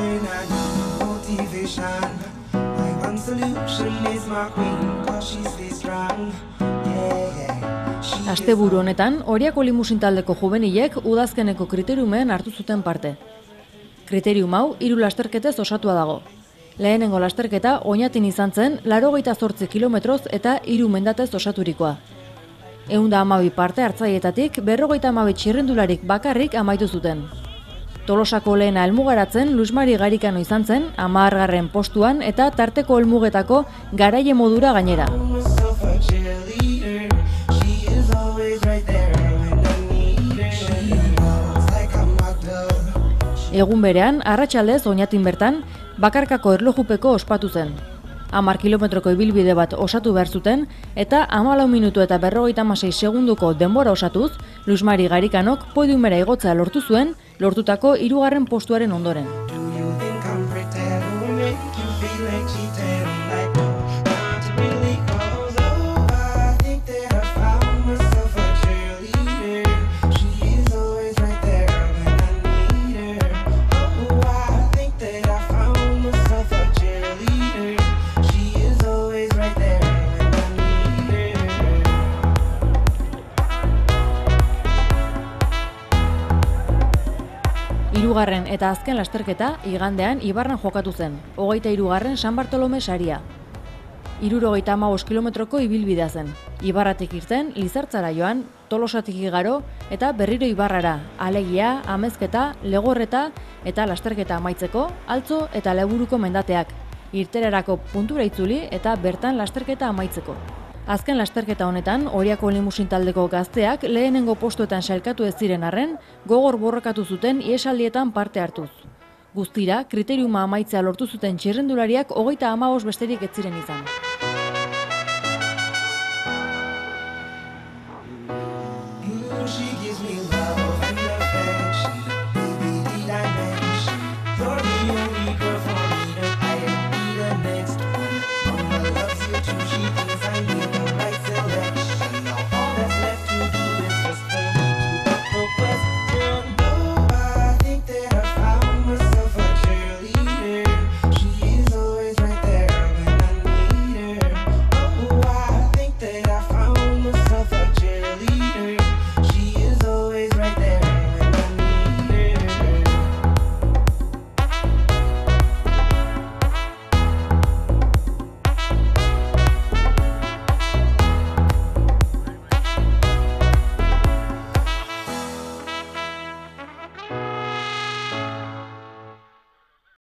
when I need motivation. My one solution is my queen, 'cause she's very strong. Asteburu honetan, Oriako limusin taldeko juvenilek udazkeneko kriteriumen hartu zuten parte. Kriterium hau 3 lasterketez osatua dago. Lehenengo lasterketa Oñatin izan zen 88 kilometroz eta 3 mendatez osaturikoa. 112 parte hartzaileetatik 52 txirrindularik bakarrik amaitu zuten. Tolosako lehena helmugaratzen Luis Mari Garikano izan zen 10. postuan eta tarteko helmugetako garaile modura gainera. Egun berean, arratsaldez Oñatin bertan, bakarkako erlojupeko ospatu zen. 10 kilometroko ibilbide bat osatu behar zuten, eta 14 minutu eta 56 segunduko denbora osatuz, Luis Mari Garikanok podiumera igotzea lortu zuen, lortutako 3. postuaren ondoren. Hirugarren eta azken lasterketa igandean Ibarran jokatu zen, 23. San Bartolome saria. 75 kilometroko ibilbidea zen. Ibarratik irten, Lizartzara joan, Tolosatik igaro eta berriro Ibarrara, alegia, Amezketa, Legorreta eta lasterketa amaitzeko, Altzo eta Leburuko mendateak, irterarako puntura itzuli eta bertan lasterketa amaitzeko. Azken lasterketa honetan, Oriako limusin taldeko gazteak lehenengo postuetan sailkatu ez ziren arren, gogor borrokatu zuten ihesaldietan parte hartuz. Guztira, kriteriuma amaitzea lortu zuten txirrendulariak 35 besterik ez ziren izan.